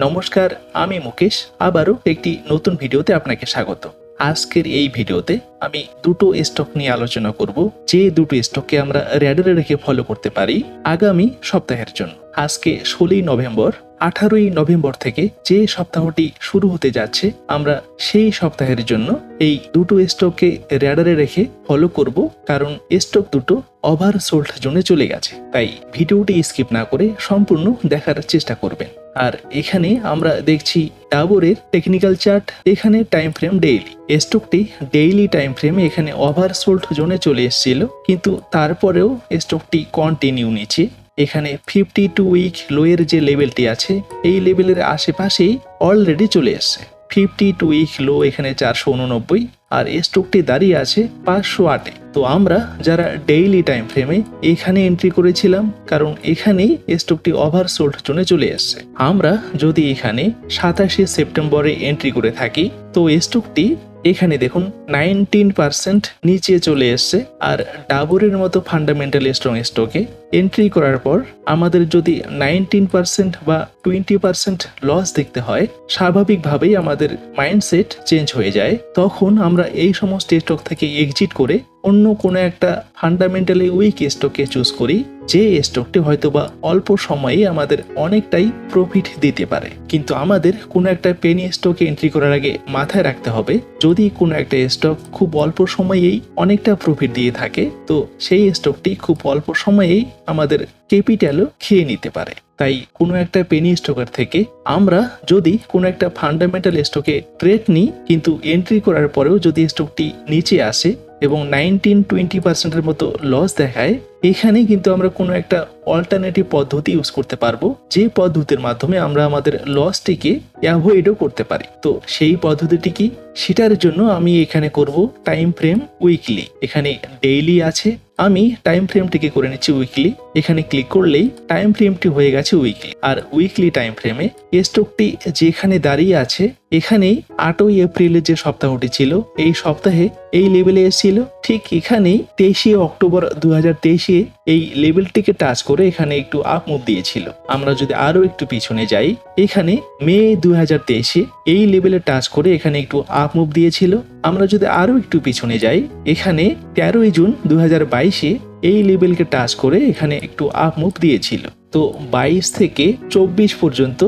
নমস্কার, আমি মুকেশ। আবারও একটি নতুন ভিডিওতে আপনাকে স্বাগত। আজকের এই ভিডিওতে আমি দুটো স্টক নিয়ে আলোচনা করব, যে দুটো স্টককে আমরা র্যাডারে রেখে ফলো করতে পারি আগামী সপ্তাহের জন্য। আজকে 16ই নভেম্বর, 18ই নভেম্বর থেকে যে সপ্তাহটি শুরু হতে যাচ্ছে, আমরা সেই সপ্তাহের জন্য এই দুটো স্টককে র্যাডারে রেখে ফলো করব, কারণ স্টক দুটো ওভারসোল্ড জোনে চলে গেছে। তাই ভিডিওটি স্কিপ না করে সম্পূর্ণ দেখার চেষ্টা করবেন। আর এখানে আমরা দেখছি ডাবরের টেকনিক্যাল চার্ট, এখানে টাইম ফ্রেম ডেইলি। স্টকটি ডেইলি টাইম ফ্রেমে এখানে ওভারসোল্ড জোনে চলে এসেছিল, কিন্তু তারপরেও স্টকটি কন্টিনিউ নিচ্ছে। এখানে 52 উইক লোয়ের যে লেভেলটি আছে, এই লেভেলের আশেপাশেই অলরেডি চলে এসছে। 52 উইক লো এখানে 489, আর স্টকটি দাঁড়িয়ে আছে 508-এ। তো আমরা যারা ডেইলি টাইম ফ্রেমে এখানে এন্ট্রি করেছিলাম, কারণ এখানেই স্টকটি ওভারসোল্ড জোনে চলে এসছে। আমরা যদি এখানে 27শে সেপ্টেম্বরে এন্ট্রি করে থাকি, তো স্টকটি এখানে দেখুন 19% নিচে চলে এসছে। আর ডাবরের মতো ফান্ডামেন্টাল স্ট্রং স্টকে এন্ট্রি করার পর আমাদের যদি 19% বা 20% লস দেখতে হয়, স্বাভাবিকভাবেই আমাদের মাইন্ডসেট চেঞ্জ হয়ে যায়। তখন আমরা এই সমস্ত স্টক থেকে এক্সিট করে অন্য কোনো একটা ফান্ডামেন্টালি উইক স্টককে চুজ করি, যে স্টকটি হয়তো বা অল্প সময়ে আমাদের অনেকটাই প্রফিট দিতে পারে। কিন্তু আমাদের কোনো একটা পেনি স্টকে এন্ট্রি করার আগে মাথায় রাখতে হবে, যদি কোনো একটা স্টক খুব অল্প সময়েই অনেকটা প্রফিট দিয়ে থাকে, তো সেই স্টকটি খুব অল্প সময়েই আমাদের ক্যাপিটালও খেয়ে নিতে পারে। তাই কোনো একটা পেনি স্টকের থেকে আমরা যদি কোনো একটা ফান্ডামেন্টাল স্টকে ট্রেড নিই, কিন্তু এন্ট্রি করার পরেও যদি স্টকটি নিচে আসে এবং 19-20%-এর মতো লস দেখায়, এখানে কিন্তু আমরা কোনো একটা অল্টারনেটিভ পদ্ধতি ইউজ করতে পারবো, যে পদ্ধতির মাধ্যমে আমরা আমাদের লসটিকে অ্যাভয়েডও করতে পারি। তো সেই পদ্ধতিটি কি, সেটার জন্য আমি এখানে করব টাইম ফ্রেম উইকলি। এখানে ডেইলি আছে, আমি টাইম ফ্রেমটিকে করে নিচ্ছি উইকলি। এখানে ক্লিক করলেই টাইম ফ্রেমটি হয়ে গেছে উইকলি। আর উইকলি টাইম ফ্রেমে স্টকটি যেখানে দাঁড়িয়ে আছে, এখানেই 8ই এপ্রিলের যে সপ্তাহটি ছিল, এই সপ্তাহে এই লেভেলে এসেছিল। ঠিক এখানেই 23শে অক্টোবর 2023-এ এই লেভেলটিকে টাচ করে এখানে একটু আপ মুভ দিয়েছিল। আমরা যদি আরো একটু পিছনে যাই, এখানে মে 2023-এ এই লেভেলে টাচ করে এখানে একটু আপ মুভ দিয়েছিল। আমরা যদি আরো একটু পিছনে যাই, এখানে 13ই জুন 2022-এ এই লেভেলকে টাচ করে এখানে একটু আপ মুভ দিয়েছিল। তো 22 থেকে 24 পর্যন্ত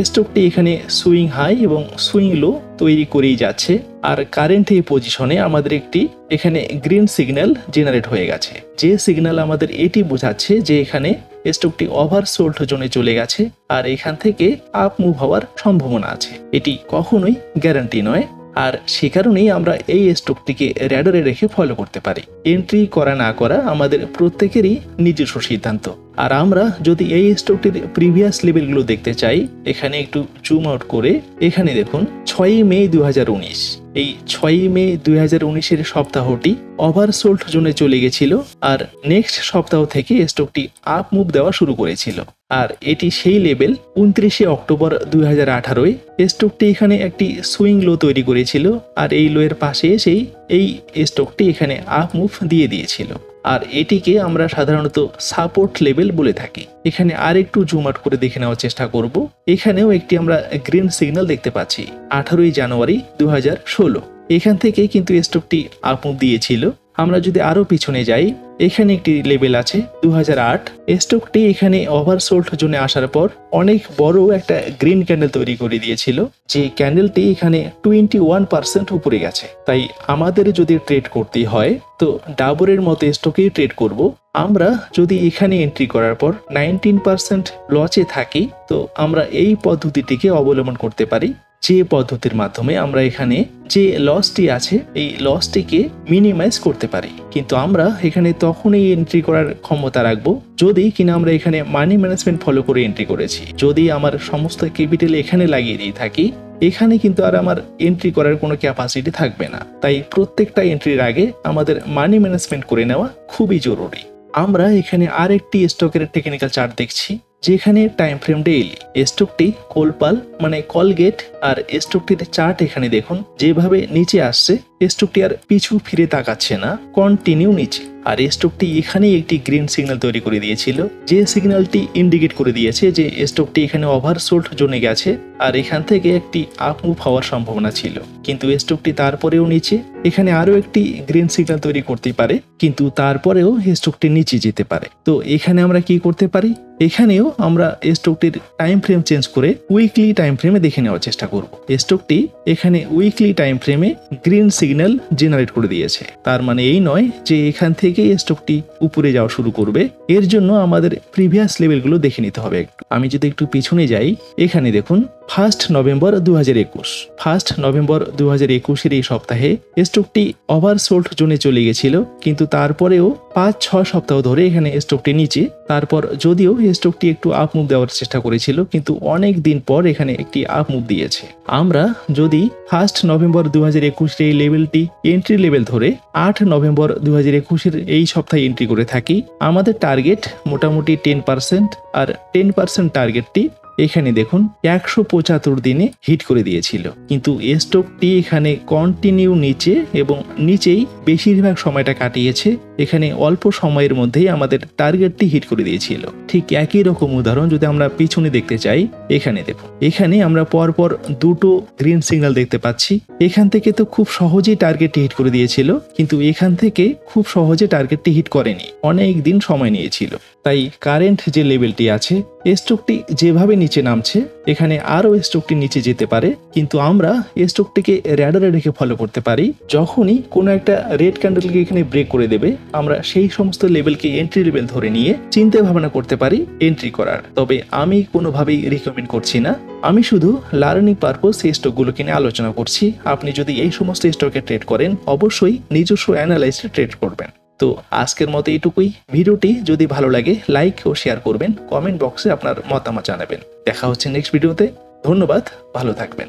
স্টকটি এখানে সুইং হাই এবং সুইং লো তৈরি করেই যাচ্ছে। আর কারেন্ট এই পজিশনে আমাদের একটি এখানে গ্রিন সিগন্যাল জেনারেট হয়ে গেছে, যে সিগন্যাল আমাদের এটি বোঝাচ্ছে যে এখানে স্টকটি ওভারসোল্ড জোনে চলে গেছে আর এখান থেকে আপ মুভ হওয়ার সম্ভাবনা আছে। এটি কখনোই গ্যারান্টি নয়, আর সে কারণেই আমরা এই স্টকটিকে র্যাডারে রেখে ফলো করতে পারি। এন্ট্রি করা না করা আমাদের প্রত্যেকেরই নিজস্ব সিদ্ধান্ত। আর আমরা যদি এই স্টকটির প্রিভিয়াস লেভেলগুলো দেখতে চাই, এখানে একটু জুম আউট করে এখানে দেখুন 6ই মে 2019, এই 6ই মে 2019-এর সপ্তাহটি ওভারসোল্ড জোনে চলে গেছিল। আর নেক্সট সপ্তাহ থেকে স্টকটি আপ মুভ দেওয়া শুরু করেছিল। আর এটি সেই লেভেল 29শে অক্টোবর 2018-এ স্টকটি এখানে একটি সুইং লো তৈরি করেছিল, আর এই লোয়ের পাশে এসেই এই স্টকটি এখানে আপ মুভ দিয়ে দিয়েছিল। আর এটিকে আমরা সাধারণত সাপোর্ট লেভেল বলে থাকি। এখানে আর একটু জুম আউট করে দেখে নেওয়ার চেষ্টা করব। এখানেও একটি আমরা গ্রিন সিগন্যাল দেখতে পাচ্ছি 18ই জানুয়ারি 2016। এখান থেকে কিন্তু স্টকটি আপ মুভ দিয়েছিল। আমরা যদি আরো পিছনে যাই, এখানে একটি লেভেল আছে 2008। স্টকটি এখানে ওভারসোল্ড জোনে আসার পর অনেক বড় একটা গ্রিন ক্যান্ডেল তৈরি করে দিয়েছিল, যে ক্যান্ডেলটি এখানে 21% উপরে গেছে। তাই আমাদের যদি ট্রেড করতে হয়, তো ডাবরের মতো স্টকেই ট্রেড করব। আমরা যদি এখানে এন্ট্রি করার পর 19% লসে থাকি, তো আমরা এই পদ্ধতিটিকে অবলম্বন করতে পারি, যে পদ্ধতির মাধ্যমে আমরা এখানে যে লসটি আছে এই লসটিকে মিনিমাইজ করতে পারি। কিন্তু আমরা এখানে তখনই এন্ট্রি করার ক্ষমতা রাখবো যদি কিনা আমরা এখানে মানি ম্যানেজমেন্ট ফলো করে এন্ট্রি করেছি। যদি আমার সমস্ত ক্যাপিটাল এখানে লাগিয়ে দিয়ে থাকি, এখানে কিন্তু আর আমার এন্ট্রি করার কোনো ক্যাপাসিটি থাকবে না। তাই প্রত্যেকটা এন্ট্রির আগে আমাদের মানি ম্যানেজমেন্ট করে নেওয়া খুবই জরুরি। আমরা এখানে আরেকটি স্টকের টেকনিক্যাল চার্ট দেখছি, যেখানে টাইম ফ্রেম ডেইলি। স্টকটি কোলপাল মানে কলগেট, আর স্টকটির চার্ট এখানে দেখুন যেভাবে নিচে আসছে, স্টকটি আর পিছু ফিরে তাকাচ্ছে না, কন্টিনিউ নিচে। আর স্টকটি এখানেই একটি গ্রিন সিগন্যাল তৈরি করে দিয়েছিল, যে সিগন্যালটি ইন্ডিকেট করে দিয়েছে যে স্টকটি এখানে ওভারসোল্ড জোনে গেছে আর এখান থেকে একটি আপ মুভ হওয়ার সম্ভাবনা ছিল। কিন্তু স্টকটি তারপরেও নিচে, এখানে আরো একটি গ্রিন সিগন্যাল তৈরি করতে পারে, কিন্তু তারপরেও স্টকটি নিচে যেতে পারে। তো এখানে আমরা কি করতে পারি, এখানেও আমরা স্টকটির টাইম ফ্রেম চেঞ্জ করে উইকলি টাইম ফ্রেমে দেখে নেওয়ার চেষ্টা করব। স্টকটি এখানে উইকলি টাইম ফ্রেমে গ্রিন সিগন্যাল জেনারেট করে দিয়েছে, তার মানে এই নয় যে এখান থেকে স্টকটি উপরে যাওয়া শুরু করবে। এর জন্য আমাদের প্রিভিয়াস লেভেলগুলো দেখে নিতে হবে একটু। আমি যদি একটু পিছনে যাই, এখানে দেখুন 1 নভেম্বর 2021, 1 নভেম্বর 2021 এই সপ্তাহে স্টকটি ওভারসোল্ড জোনে চলে গেছিল, কিন্তু তারপরেও 5-6 সপ্তাহ ধরে এখানে স্টকটি নিচে। তারপর যদিও স্টকটি একটু আপ মুভ দেওয়ার চেষ্টা করেছিল, কিন্তু অনেক দিন পর এখানে একটি আপ মুভ দিয়েছে। আমরা যদি 1 নভেম্বর 2021 এই লেভেলটি এন্ট্রি লেভেল ধরে 8 নভেম্বর 2021 এই সপ্তাহে এন্ট্রি করে থাকি, আমাদের টার্গেট মোটামুটি 10%, আর 10% টার্গেটটি এখানে দেখুন 175 দিনে হিট করে দিয়েছিল। কিন্তু স্টকটি এখানে কন্টিনিউ নিচে এবং নিচেই বেশিরভাগ সময়টা কাটিয়েছে। এখানে অল্প সময়ের মধ্যেই আমাদের টার্গেটটি হিট করে দিয়েছিল। ঠিক একই রকম উদাহরণ যদি আমরা পিছনে দেখতে চাই, এখানে দেখুন, এখানে আমরা পরপর দুটো গ্রিন সিগন্যাল দেখতে পাচ্ছি। এখান থেকে তো খুব সহজেই টার্গেটটি হিট করে দিয়েছিল, কিন্তু এখান থেকে খুব সহজে টার্গেটটি হিট করেনি, অনেক দিন সময় নিয়েছিল। তাই কারেন্ট যে লেভেলটি আছে, স্টকটি যেভাবে নিচে নামছে এখানে আরো স্টকটি নিচে যেতে পারে, কিন্তু আমরা স্টকটিকে র্যাডারে রেখে ফলো করতে পারি। যখনই কোনো একটা রেড ক্যান্ডেলকে এখানে ব্রেক করে দেবে, আমরা সেই সমস্ত লেভেলকে এন্ট্রি লেভেল ধরে নিয়ে চিন্তা ভাবনা করতে পারি এন্ট্রি করার। তবে আমি কোনোভাবেই রিকমেন্ড করছি না, আমি শুধু লার্নিং পারপোজ এই স্টকগুলোকে নিয়ে আলোচনা করছি। আপনি যদি এই সমস্ত স্টকে ট্রেড করেন, অবশ্যই নিজস্ব অ্যানালাইসে ট্রেড করবেন। তো আজকের মতো এইটুকুই। ভিডিওটি যদি ভালো লাগে লাইক ও শেয়ার করবেন, কমেন্ট বক্সে আপনার মতামত জানাবেন। দেখা হচ্ছে নেক্সট ভিডিওতে। ধন্যবাদ, ভালো থাকবেন।